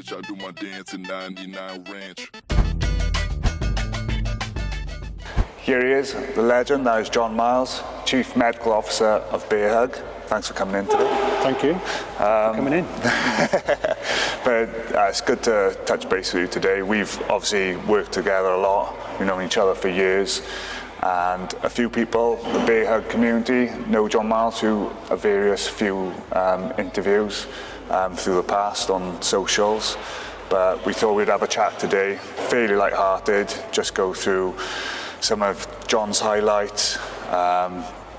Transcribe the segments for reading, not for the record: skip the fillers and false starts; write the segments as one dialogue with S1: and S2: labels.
S1: bitch, I do my dance in 99 Ranch.
S2: Here he is, the legend. That is John Miles, Chief Medical Officer of Bear Hug. Thanks for coming in today.
S3: Thank you for coming in.
S2: But it's good to touch base with you today. We've obviously worked together a lot. We've known each other for years. And a few people, the Bear Hug community, know John Miles through a various few interviews through the past on socials. But we thought we'd have a chat today, fairly light-hearted, just go through some of John's highlights,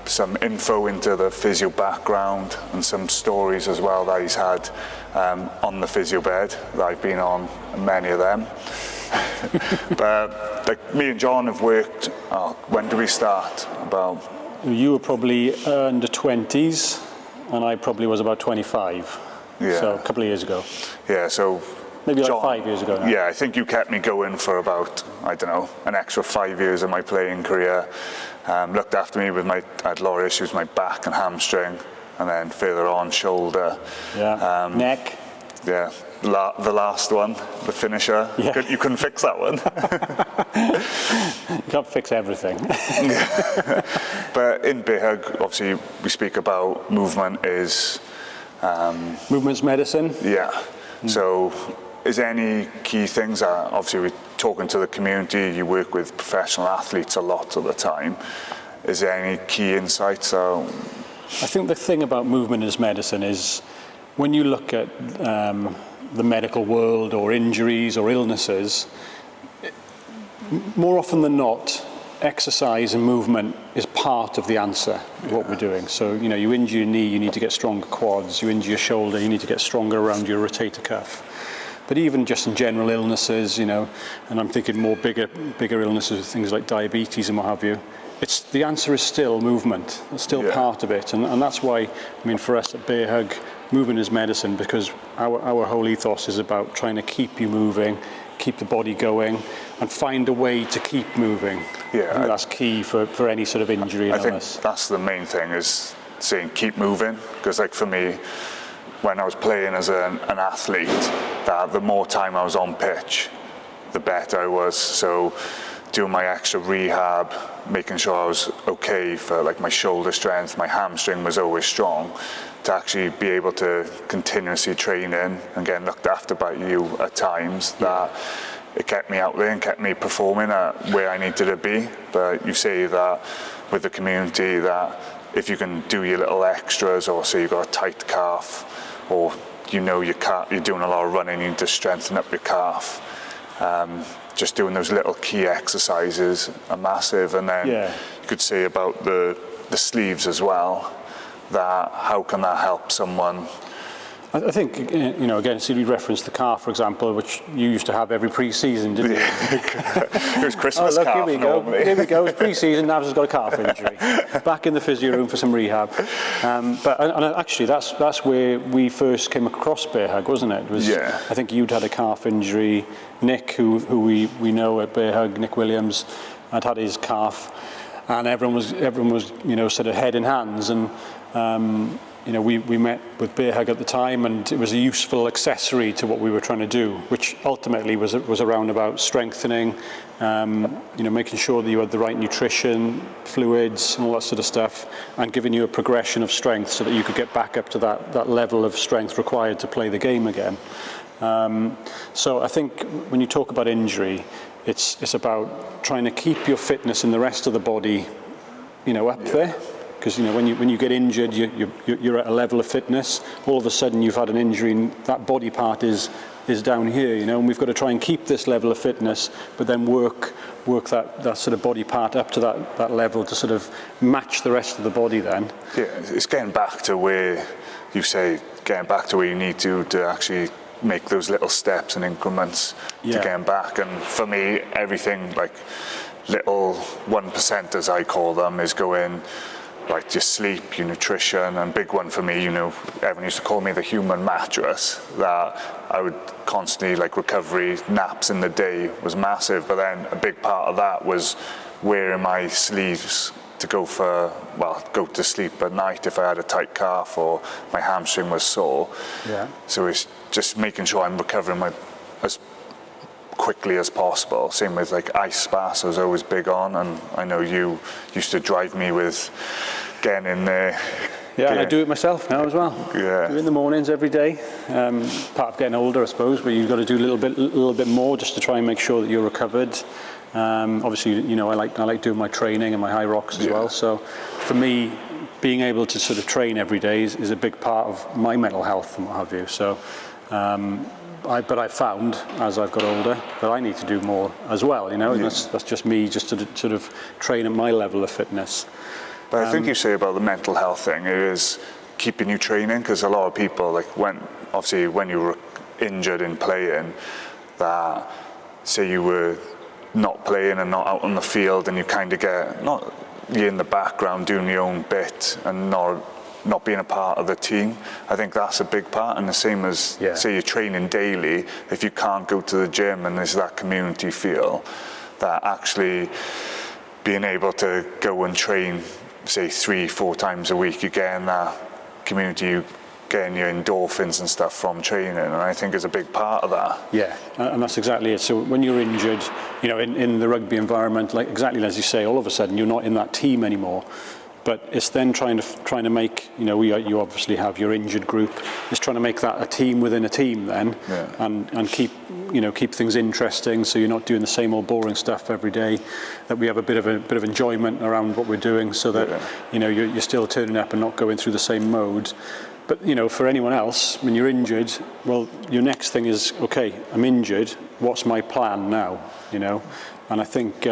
S2: some info into the physio background, and some stories as well that he's had on the physio bed that I've been on, many of them. But like me and John have worked, when did we start? About...
S3: You were probably under 20s, and I probably was about 25.
S2: Yeah.
S3: So a couple of years ago.
S2: Yeah, so...
S3: Maybe like
S2: John,
S3: 5 years ago now.
S2: Yeah, I think you kept me going for about, I don't know, an extra 5 years of my playing career. Looked after me with I had a lot of issues with my back and hamstring, and then further on, shoulder.
S3: Yeah, neck.
S2: Yeah, the last one, the finisher.
S3: Yeah.
S2: You couldn't fix that one.
S3: You can't fix everything.
S2: But in Bear Hug, obviously, we speak about movement is...
S3: Movement's medicine.
S2: Yeah, so... Is there any key things that, obviously we're talking to the community, you work with professional athletes a lot of the time. Is there any key insights? I
S3: think the thing about movement as medicine is when you look at the medical world or injuries or illnesses, more often than not, exercise and movement is part of the answer of what we're doing. So, you know, you injure your knee, you need to get stronger quads. You injure your shoulder, you need to get stronger around your rotator cuff. But even just in general illnesses, you know, and I'm thinking more bigger illnesses, things like diabetes and what have you, the answer is still movement. It's still part of it. And that's why, I mean, for us at Bear Hug, movement is medicine, because our whole ethos is about trying to keep you moving, keep the body going, and find a way to keep moving. Yeah, I think that's key for any sort of injury and illness.
S2: I think that's the main thing, is saying keep moving, because like for me, when I was playing as an athlete, that the more time I was on pitch, the better I was. So doing my extra rehab, making sure I was okay for like my shoulder strength, my hamstring was always strong, to actually be able to continuously train in and getting looked after by you at times, that it kept me out there and kept me performing at where I needed to be. But you say that with the community, that if you can do your little extras, or say you've got a tight calf, or you know you're doing a lot of running, you need to strengthen up your calf. Just doing those little key exercises are massive. And then you could say about the sleeves as well, that how can that help someone?
S3: I think, you know, again, so you referenced the calf, for example, which you used to have every pre-season, didn't you?
S2: It was Christmas calf.
S3: Here we go.
S2: Normally.
S3: Here we go. It's pre-season. Navs has got a calf injury. Back in the physio room for some rehab. But actually, that's where we first came across Bear Hug, wasn't it? I think you'd had a calf injury. Nick, who we know at Bear Hug, Nick Williams, had his calf, and everyone was you know, sort of head in hands. And you know, we met with Bear Hug at the time, and it was a useful accessory to what we were trying to do, which ultimately was around about strengthening, you know, making sure that you had the right nutrition, fluids, and all that sort of stuff, and giving you a progression of strength so that you could get back up to that level of strength required to play the game again. So I think when you talk about injury, it's about trying to keep your fitness in the rest of the body, you know, up there. Because, you know, when you get injured, you're at a level of fitness. All of a sudden, you've had an injury, and that body part is down here. You know, and we've got to try and keep this level of fitness, but then work that sort of body part up to that level to sort of match the rest of the body. Then,
S2: yeah, it's getting back to where you say getting back to where you need to actually make those little steps and increments to getting back. And for me, everything like little 1% as I call them is going. Like your sleep, your nutrition, and big one for me, you know, everyone used to call me the human mattress, that I would constantly, like recovery, naps in the day was massive, but then a big part of that was wearing my sleeves to go to sleep at night if I had a tight calf or my hamstring was sore.
S3: Yeah.
S2: So it's just making sure I'm recovering as quickly as possible. Same with like ice baths, I was always big on, and I know you used to drive me with getting in there.
S3: Yeah, and I do it myself now as well.
S2: Yeah.
S3: Do it in the mornings every day. Part of getting older, I suppose, but you've got to do a little bit more just to try and make sure that you're recovered. Obviously, you know, I like doing my training and my high rocks as well. So for me, being able to sort of train every day is a big part of my mental health and what have you. So, but I found as I've got older that I need to do more as well. You know, and that's just me, just to sort of train at my level of fitness.
S2: But I think you say about the mental health thing is keeping you training, because a lot of people, like when you were injured in playing, that say you were not playing and not out on the field, and you kind of you're in the background doing your own bit and not being a part of the team. I think that's a big part, and the same as say you're training daily, if you can't go to the gym and there's that community feel, that actually being able to go and train say 3-4 times a week, you get in that community, you getting your endorphins and stuff from training, and I think is a big part of that. Yeah,
S3: and that's exactly it. So when you're injured, you know, in the rugby environment, like exactly as you say, all of a sudden you're not in that team anymore. But it's then trying to make, you know, you obviously have your injured group. It's trying to make that a team within a team then, and keep things interesting. So you're not doing the same old boring stuff every day. That we have a bit of enjoyment around what we're doing, so that you know you're still turning up and not going through the same mode. But you know, for anyone else, when you're injured, well, your next thing is, okay, I'm injured. What's my plan now? You know, and I think.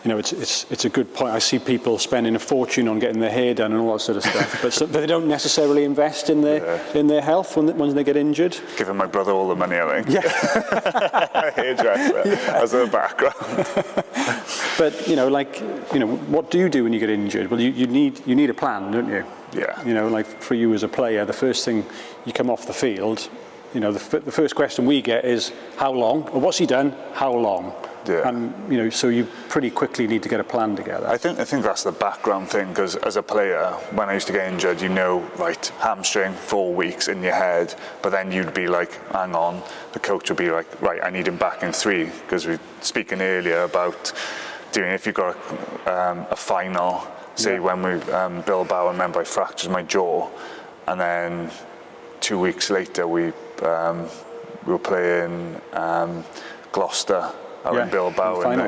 S3: You know, it's a good point. I see people spending a fortune on getting their hair done and all that sort of stuff, but they don't necessarily invest in their health when they get injured.
S2: Giving my brother all the money, I think. Yeah, hairdresser as a background.
S3: But you know, what do you do when you get injured? Well, you need a plan, don't you?
S2: Yeah.
S3: You know, like for you as a player, the first thing you come off the field, you know, the first question we get is how long, or what's he done? How long?
S2: Yeah.
S3: And you know, so you pretty quickly need to get a plan together.
S2: I think that's the background thing, because as a player, when I used to get injured, you know, right, hamstring, 4 weeks in your head, but then you'd be like, hang on, the coach would be like, right, I need him back in 3, because we were speaking earlier about doing, if you've got a final, say when we Bilbao, I remember I fractured my jaw, and then 2 weeks later we were playing Gloucester out in Bilbao in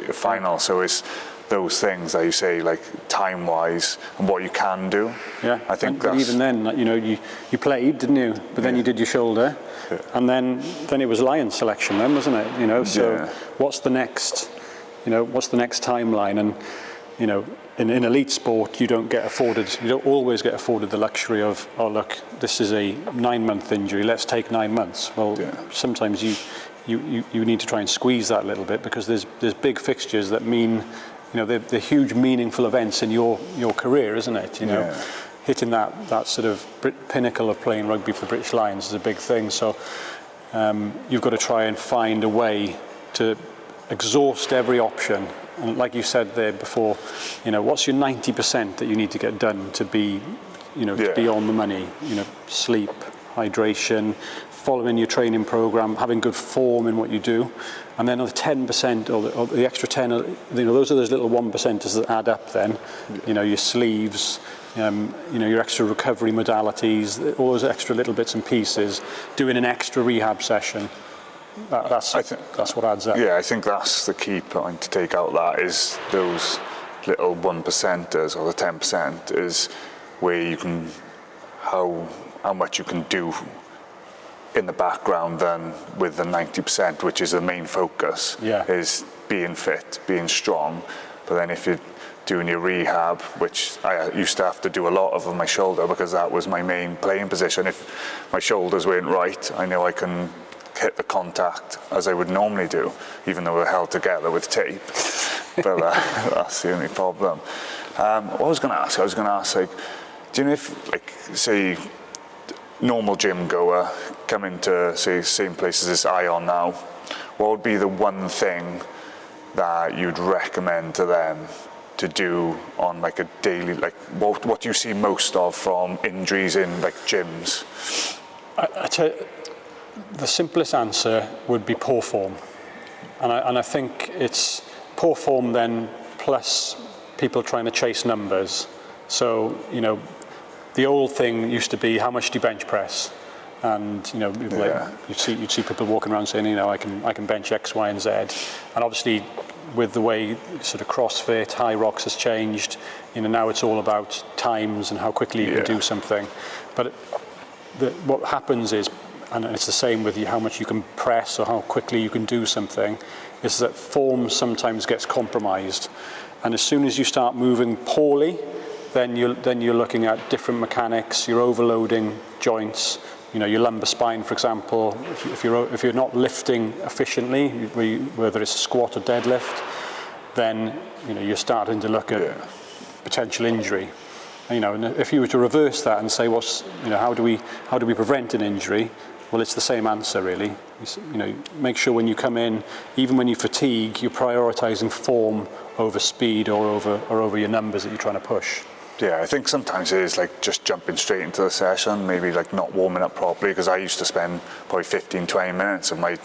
S2: the final. So it's those things that you say, like time-wise, and what you can do.
S3: Yeah, I think but even then, you know, you played, didn't you? But then you did your shoulder, and then it was Lions selection, then, wasn't it? You know, so what's the next? You know, what's the next timeline? And you know, in elite sport, you don't always get afforded the luxury of, oh look, this is a 9-month injury. Let's take 9 months. Well, sometimes you need to try and squeeze that a little bit, because there's big fixtures that mean, you know, they're huge meaningful events in your career, isn't it? You know, hitting that sort of pinnacle of playing rugby for the British Lions is a big thing. So you've got to try and find a way to exhaust every option. And like you said there before, you know, what's your 90% that you need to get done to be, you know, to be on the money? You know, sleep, hydration, following your training program, having good form in what you do, and then the 10% or the extra 10, you know, those are those little 1%ers that add up. Then, you know, your sleeves, you know, your extra recovery modalities, all those extra little bits and pieces. Doing an extra rehab session. That's what adds up.
S2: Yeah, I think that's the key point to take out. That is those little 1%ers or the 10% is where you can how much you can do in the background than with the 90%, which is the main focus, is being fit, being strong. But then if you're doing your rehab, which I used to have to do a lot of on my shoulder, because that was my main playing position. If my shoulders weren't right, I know I can hit the contact as I would normally do, even though we're held together with tape. But that's the only problem. What I was going to ask, like, do you know if, like, say, normal gym goer come into, say, same places as I are now, what would be the one thing that you'd recommend to them to do on like a daily, like what do you see most of from injuries in like gyms?
S3: I tell you, the simplest answer would be poor form, and I think it's poor form then plus people trying to chase numbers. So the old thing used to be how much do you bench press, and like you'd see people walking around saying I can bench X, Y, and Z, and obviously with the way sort of CrossFit, High Rocks has changed, now it's all about times and how quickly you can do something. But what happens is, and it's the same with how much you can press or how quickly you can do something, is that form sometimes gets compromised. And as soon as you start moving poorly, then you're looking at different mechanics, you're overloading joints. Your lumbar spine, for example, if you're not lifting efficiently, whether it's a squat or deadlift, then you're starting to look at potential injury. And if you were to reverse that and say, how do we prevent an injury? Well, it's the same answer really. Make sure when you come in, even when you fatigue, you're prioritizing form over speed or over your numbers that you're trying to push.
S2: Yeah, I think sometimes it is like just jumping straight into the session, maybe like not warming up properly, because I used to spend probably 15, 20 minutes of like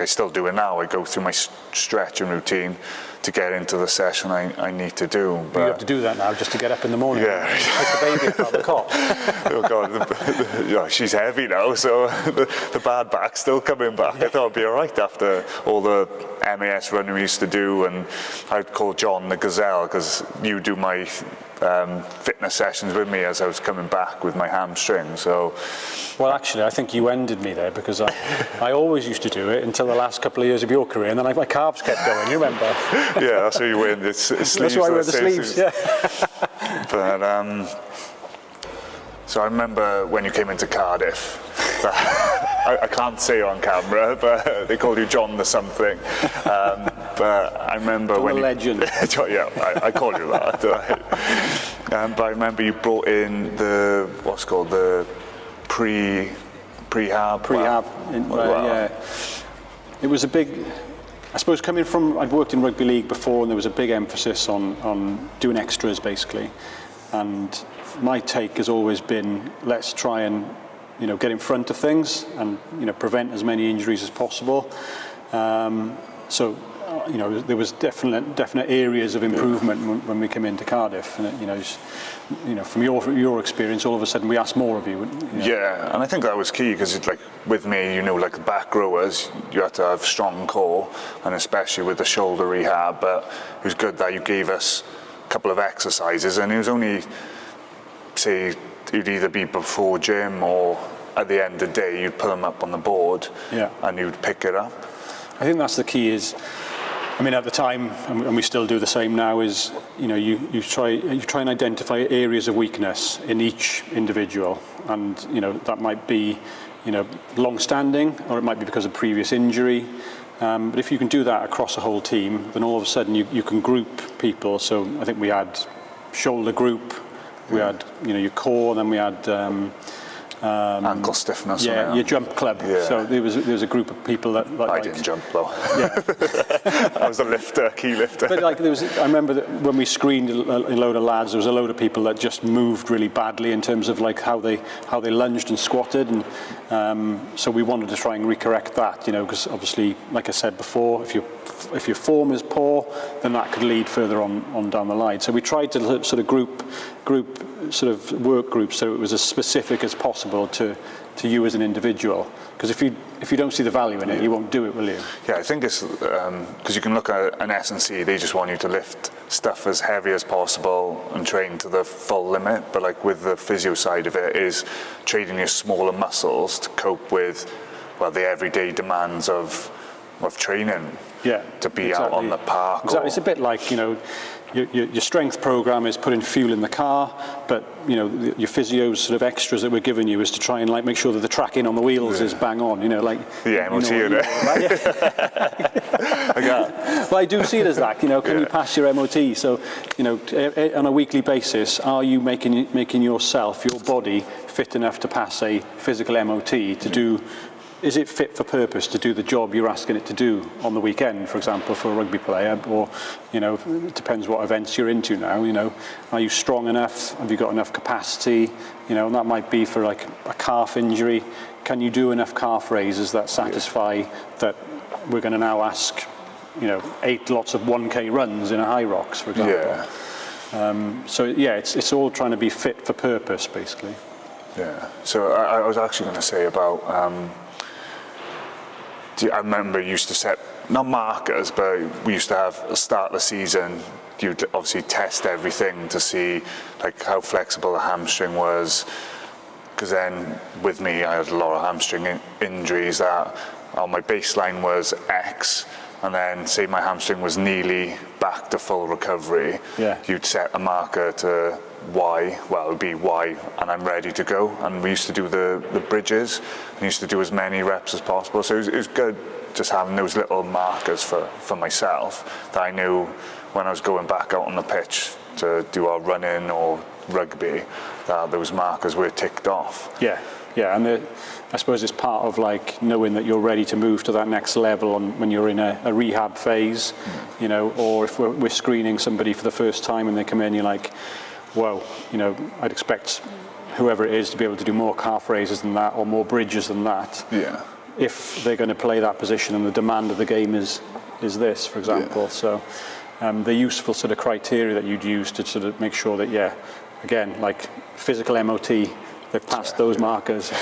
S2: I still do it now, I go through my stretching routine to get into the session I need to do. But
S3: you have to do that now just to get up in the morning.
S2: Yeah.
S3: Like the baby up out the cot.
S2: Oh God, she's heavy now, so the bad back's still coming back. I thought it'd be all right after all the MAS running we used to do, and I'd call John the Gazelle, because you do my fitness sessions with me as I was coming back with my hamstring. So,
S3: well, actually, I think you ended me there, because I always used to do it until the last couple of years of your career, and then my calves kept going. You remember?
S2: Yeah, that's why you wear the sleeves.
S3: That's why I wear the sleeves. Yeah.
S2: But so I remember when you came into Cardiff. I can't say on camera, but they called you John the something. But I remember
S3: John
S2: when
S3: the legend.
S2: Yeah, I called you that. But I remember you brought in the what's called the prehab.
S3: Yeah. It was a big. I suppose coming from, I'd worked in rugby league before, and there was a big emphasis on doing extras basically. And my take has always been, let's try and get in front of things and prevent as many injuries as possible. So there was definite areas of improvement when we came into Cardiff, and from your experience, all of a sudden we asked more of you.
S2: Yeah, and I think that was key, because like with me, like back rowers, you had to have strong core, and especially with the shoulder rehab. But it was good that you gave us a couple of exercises, and it was only, say, you'd either be before gym or at the end of the day, you'd put them up on the board, and you'd pick it up.
S3: I think that's the key. At the time, and we still do the same now, is you try and identify areas of weakness in each individual, and that might be long-standing, or it might be because of previous injury. But if you can do that across a whole team, then all of a sudden you can group people. So I think we had shoulder group, we had your core, and then we had
S2: ankle stiffness.
S3: Yeah, your jump club. Yeah. So there was a group of people that
S2: I didn't jump though.
S3: Yeah.
S2: I was a lifter, key lifter.
S3: But I remember that when we screened a load of lads, there was a load of people that just moved really badly in terms of like how they lunged and squatted, and so we wanted to try and recorrect that, because obviously, like I said before, if your form is poor, then that could lead further on down the line. So we tried to sort of group sort of work groups so it was as specific as possible to you as an individual. Because if you don't see the value in it, you won't do it, will you?
S2: Yeah, I think it's because you can look at an S&C, they just want you to lift stuff as heavy as possible and train to the full limit. But like with the physio side of it is training your smaller muscles to cope with the everyday demands of training.
S3: Yeah,
S2: to be out on the park.
S3: Exactly. It's a bit like your strength program is putting fuel in the car, but your physio's sort of extras that we're giving you is to try and like make sure that the tracking on the wheels is bang on. Like
S2: the MOT in it.
S3: Well, I do see it as that. Can you pass your MOT? So on a weekly basis, are you making yourself, your body, fit enough to pass a physical MOT to do is it fit for purpose to do the job you're asking it to do on the weekend, for example, for a rugby player? Or, it depends what events you're into now, Are you strong enough? Have you got enough capacity? And that might be for like a calf injury. Can you do enough calf raises that satisfy that we're going to now ask, 8 lots of 1K runs in a high rocks, for example?
S2: Yeah.
S3: It's all trying to be fit for purpose, basically.
S2: Yeah. So I was actually going to say about, I remember you used to set, not markers, but we used to have a start of the season, you'd obviously test everything to see like how flexible the hamstring was. Because then with me, I had a lot of hamstring injuries that my baseline was X, and then say my hamstring was nearly back to full recovery, you'd set a marker to Y, well, it would be Y, and I'm ready to go. And we used to do the bridges, and used to do as many reps as possible. So it was good just having those little markers for myself that I knew when I was going back out on the pitch to do our running or rugby, that those markers were ticked off.
S3: Yeah, and I suppose it's part of like knowing that you're ready to move to that next level when you're in a rehab phase, or if we're screening somebody for the first time and they come in, you're like, well, I'd expect whoever it is to be able to do more calf raises than that or more bridges than that.
S2: Yeah.
S3: If they're going to play that position and the demand of the game is this, for example. So the useful sort of criteria that you'd use to sort of make sure that, again, like physical MOT, they've passed those markers.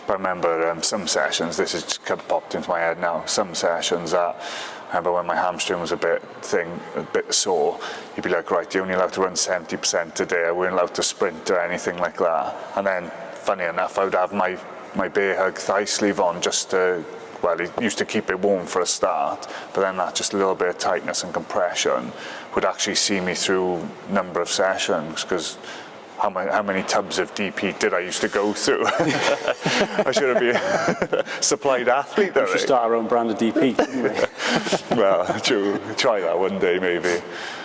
S2: But I remember some sessions, this has just popped into my head now, some sessions that I remember when my hamstring was a bit sore, you'd be like, right, you're only allowed to run 70% today, I weren't allowed to sprint or anything like that. And then, funny enough, I would have my bear hug thigh sleeve on just to, well, it used to keep it warm for a start, but then that just a little bit of tightness and compression would actually see me through a number of sessions, because how many tubs of DP did I used to go through? I should have been a supplied athlete.
S3: We should start our own brand of DP, shouldn't we?
S2: Well, try that one day maybe.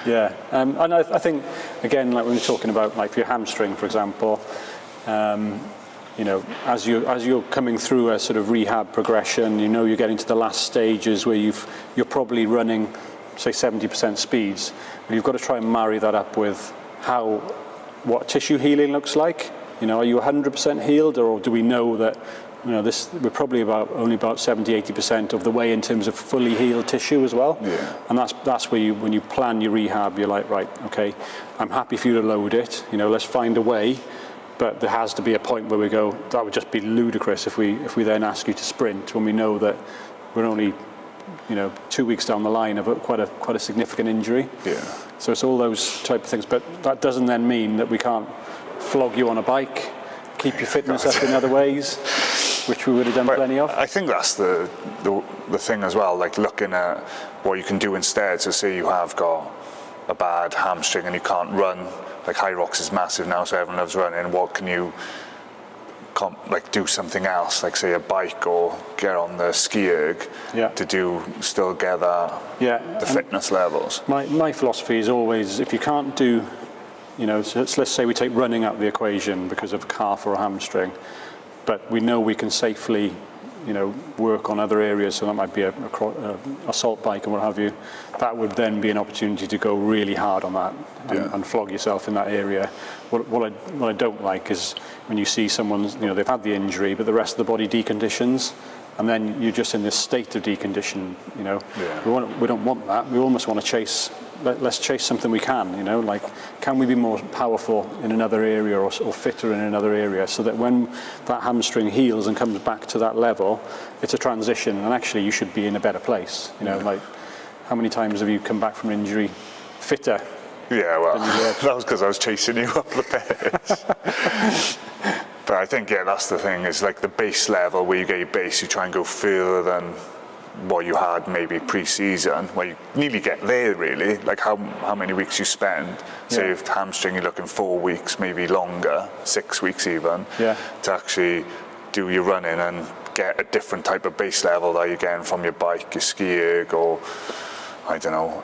S3: Yeah, and I think, again, like when we're talking about like for your hamstring, for example, as you're coming through a sort of rehab progression, you're getting to the last stages where you're probably running, say, 70% speeds, but you've got to try and marry that up with what tissue healing looks like. Are you 100% healed, or do we know that we're probably only about 70-80% of the way in terms of fully healed tissue as well?
S2: Yeah.
S3: And that's where when you plan your rehab, you're like, right, okay, I'm happy for you to load it. Let's find a way. But there has to be a point where we go, that would just be ludicrous if we then ask you to sprint when we know that we're only 2 weeks down the line of quite a significant injury.
S2: Yeah.
S3: So it's all those type of things. But that doesn't then mean that we can't flog you on a bike, keep your fitness up in other ways, which we would have done plenty of.
S2: I think that's the thing as well, like looking at what you can do instead. So say you have got a bad hamstring and you can't run, like High Rocks is massive now, so everyone loves running. What can you do something else, like say a bike or get on the ski erg to still get the fitness levels?
S3: My philosophy is always, if you can't do, so let's say we take running out of the equation because of a calf or a hamstring, but we know we can safely work on other areas, so that might be a assault bike and what have you. That would then be an opportunity to go really hard on that and flog yourself in that area. What I don't like is when you see someone, they've had the injury, but the rest of the body deconditions, and then you're just in this state of decondition. We don't want that. We almost want to chase. Let's chase something we can. Like, can we be more powerful in another area or fitter in another area, so that when that hamstring heals and comes back to that level, it's a transition, and actually you should be in a better place. Like, how many times have you come back from an injury fitter?
S2: Yeah, well, that was because I was chasing you up the pitch. But I think, that's the thing, is like the base level, where you get your base, you try and go further than what you had maybe pre-season, where you nearly get there really, like how many weeks you spend. Say if hamstring, you're looking 4 weeks, maybe longer, 6 weeks even, to actually do your running and get a different type of base level that you're getting from your bike, your ski erg, or I don't know,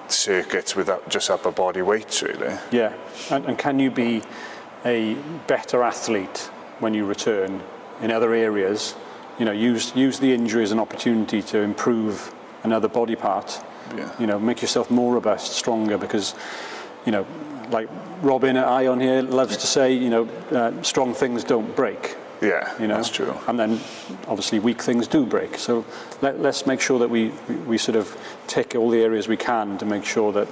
S2: circuits without just upper body weights really.
S3: Yeah, and can you be a better athlete when you return in other areas use the injury as an opportunity to improve another body part.
S2: Yeah.
S3: Make yourself more robust, stronger, because, like Robin at Ion here loves to say, strong things don't break.
S2: Yeah, that's true.
S3: And then obviously weak things do break. So let's make sure that we sort of tick all the areas we can to make sure that,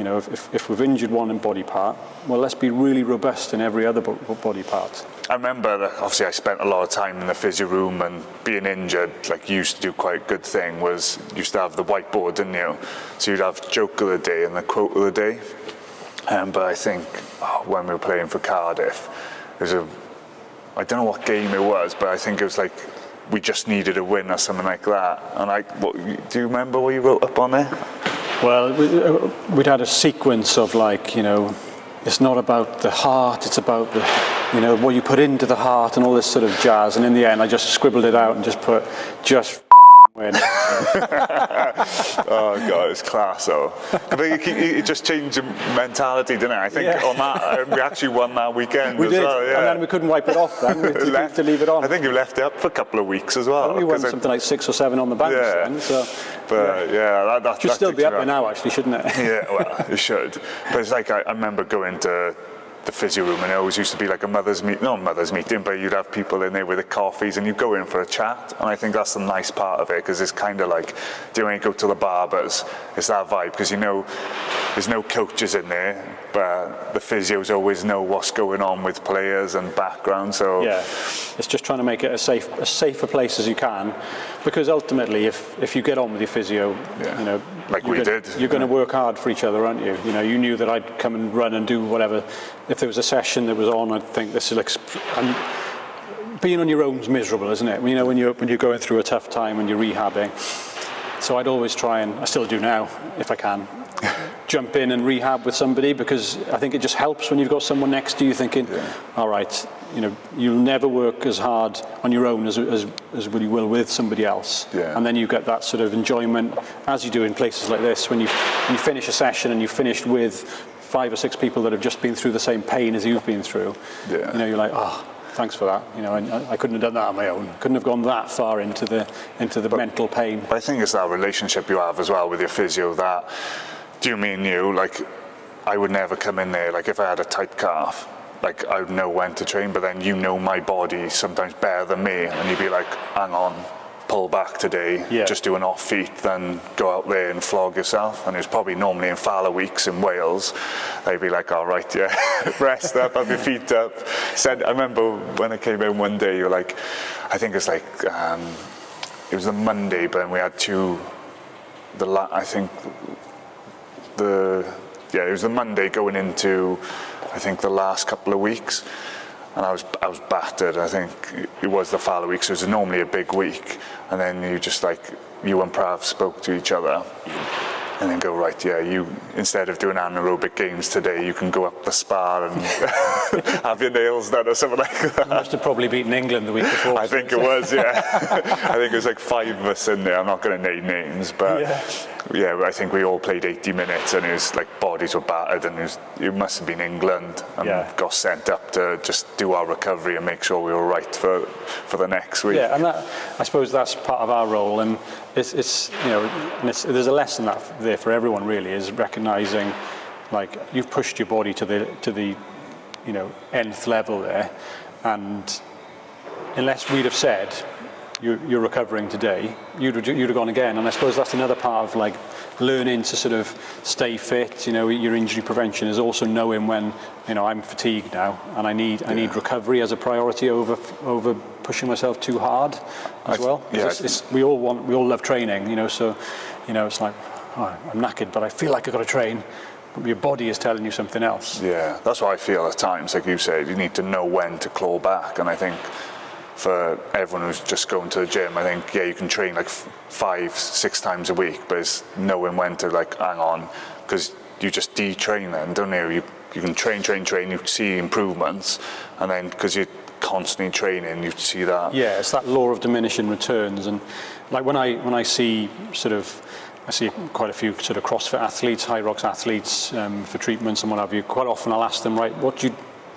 S3: if we've injured one body part, well, let's be really robust in every other body part.
S2: I remember that obviously I spent a lot of time in the physio room, and being injured, like you used to do quite a good thing, was you used to have the whiteboard, didn't you? So you'd have joke of the day and the quote of the day. But I think when we were playing for Cardiff, I don't know what game it was, but I think it was like we just needed a win or something like that. And do you remember what you wrote up on there?
S3: Well, we'd had a sequence of it's not about the heart, it's about the, what you put into the heart and all this sort of jazz. And in the end, I just scribbled it out and just put, just win.
S2: Oh God, it's class though. But it just changed your mentality, didn't it? I think on that, we actually won that weekend
S3: we
S2: as
S3: did,
S2: well. Yeah.
S3: And then we couldn't wipe it off then. We had to leave it on.
S2: I think you left it up for a couple of weeks as well.
S3: We won something like 6 or 7 on the bank then. So,
S2: but that
S3: should still be up there now, actually, shouldn't it?
S2: Yeah, well, it should. But it's like I remember going to the physio room, and it always used to be like a mother's meeting, but you'd have people in there with the coffees and you'd go in for a chat. And I think that's the nice part of it, because it's kind of like, when you go to the barbers, it's that vibe, because there's no coaches in there, but the physios always know what's going on with players and background. So
S3: yeah, it's just trying to make it as safer place as you can, because ultimately, if you get on with your physio,
S2: like we did,
S3: you're going to work hard for each other, aren't you? You knew that I'd come and run and do whatever. If there was a session that was on, I'd think this is like. And being on your own's miserable, isn't it? When you're going through a tough time and you're rehabbing. So I'd always try, and I still do now, if I can, jump in and rehab with somebody, because I think it just helps when you've got someone next to you thinking, all right, you'll never work as hard on your own as you will with somebody else.
S2: Yeah.
S3: And then you get that sort of enjoyment, as you do in places like this, when you finish a session and you've finished with 5 or 6 people that have just been through the same pain as you've been through.
S2: Yeah.
S3: You're like, thanks for that. I couldn't have done that on my own. Couldn't have gone that far into the mental pain.
S2: But I think it's that relationship you have as well with your physio, that, do you mean you, like, I would never come in there, like if I had a tight calf, like I would know when to train, but then my body sometimes better than me, and you'd be like, hang on, pull back today, just do an off feet, then go out there and flog yourself. And it was probably normally in Fala weeks in Wales, they'd be like, all right, rest up, have your feet up. I remember when I came in one day, you're like, I think it's like, it was a Monday, but we had it was the Monday going into, I think, the last couple of weeks. And I was battered. I think it was the Fala week, so it was normally a big week. And then you and Prav spoke to each other, and then go, right, you, instead of doing anaerobic games today, you can go up the spa and have your nails done or something like that.
S3: You must have probably beaten England the week before.
S2: I think it was, I think it was like 5 of us in there. I'm not going to name names, but I think we all played 80 minutes, and it was like bodies were battered, and it must have been England, and got sent up to just do our recovery and make sure we were right for the next week.
S3: Yeah, and I suppose that's part of our role, and there's a lesson there for everyone, really, is recognizing, like, you've pushed your body to the nth level there, and unless we'd have said you're recovering today, you'd have gone again. And I suppose that's another part of, like, learning to sort of stay fit. Your injury prevention is also knowing when, I'm fatigued now, and I need recovery as a priority over pushing myself too hard as well. We all love training, so it's like, I'm knackered, but I feel like I've got to train. But your body is telling you something else. Yeah,
S2: that's what I feel at times. Like you said, you need to know when to claw back, and I think for everyone who's just going to the gym, I think, you can train like 5-6 times a week, but it's knowing when to, like, hang on, because you just detrain then, don't you? You can train, you see improvements, and then because you're constantly training, you see that. Yeah,
S3: it's that law of diminishing returns. And like when I see I see quite a few sort of CrossFit athletes, high rocks athletes for treatments and what have you. Quite often I'll ask them, right, what do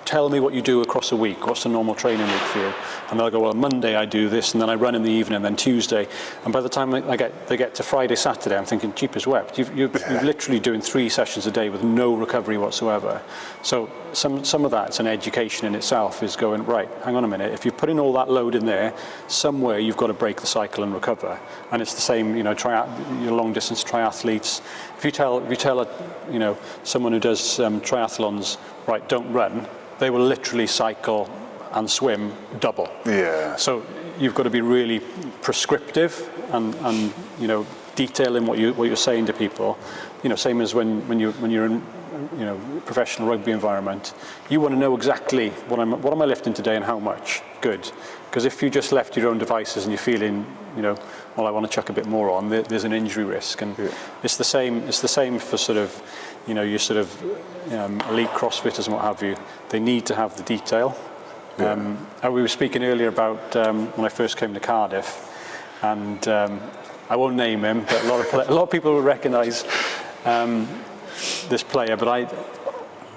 S3: tell me what you do across a week. What's the normal training week for you? And they'll go, well, Monday I do this, and then I run in the evening, and then Tuesday. And by the time they get to Friday, Saturday, I'm thinking, jeepers wept. You're literally doing 3 sessions a day with no recovery whatsoever. So some of that's an education in itself, is going, right, hang on a minute, if you're putting all that load in there, somewhere you've got to break the cycle and recover. And it's the same, you know, your long distance triathletes. If you tell someone who does triathlons, right, don't run, they will literally cycle and swim double. Yeah. So you've got to be really prescriptive and you know, detailing what you're saying to people. You know, same as when you're in, you know, professional rugby environment. You want to know exactly what am I lifting today and how much. Good. Because if you just left your own devices and you're feeling, you know, well, I want to chuck a bit more on, there's an injury risk. And it's the same for sort of, you know, your sort of elite CrossFitters and what have you. They need to have the detail. Yeah. We were speaking earlier about when I first came to Cardiff, and I won't name him, but a lot of people will recognise this player. But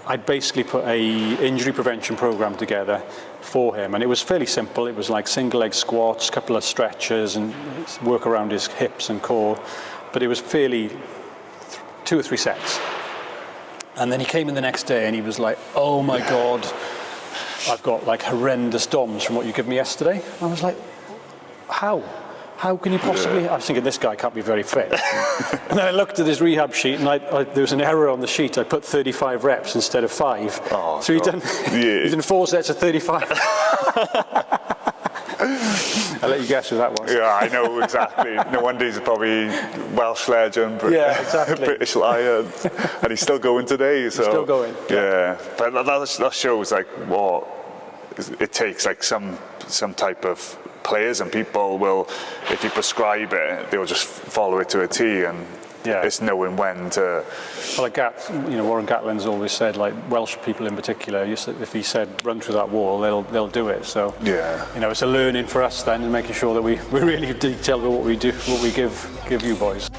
S3: I basically put a injury prevention program together for him, and it was fairly simple. It was like single leg squats, a couple of stretches, and work around his hips and core. But it was fairly 2 or 3 sets. And then he came in the next day and he was like, oh my God, I've got like horrendous DOMs from what you gave me yesterday. And I was like, how? How can you possibly? Yeah. I was thinking, this guy can't be very fit. And then I looked at his rehab sheet, and there was an error on the sheet. I put 35 reps instead of 5. Oh, so he'd done 4 sets of 35. I'll let you guess who that was.
S2: Yeah, I know exactly. No wonder he's probably Welsh legend, but
S3: yeah, exactly.
S2: British Lion, and he's still going today. So
S3: he's still going.
S2: Yeah, but that shows like what it takes. Like some type of players and people will, if you prescribe it, they'll just follow it to a T, and it's knowing when to.
S3: Well, like Warren Gatlin's always said, like Welsh people in particular, if he said run through that wall, they'll do it. So you know, it's a learning for us then, and making sure that we really detail about what we do, what we give you boys.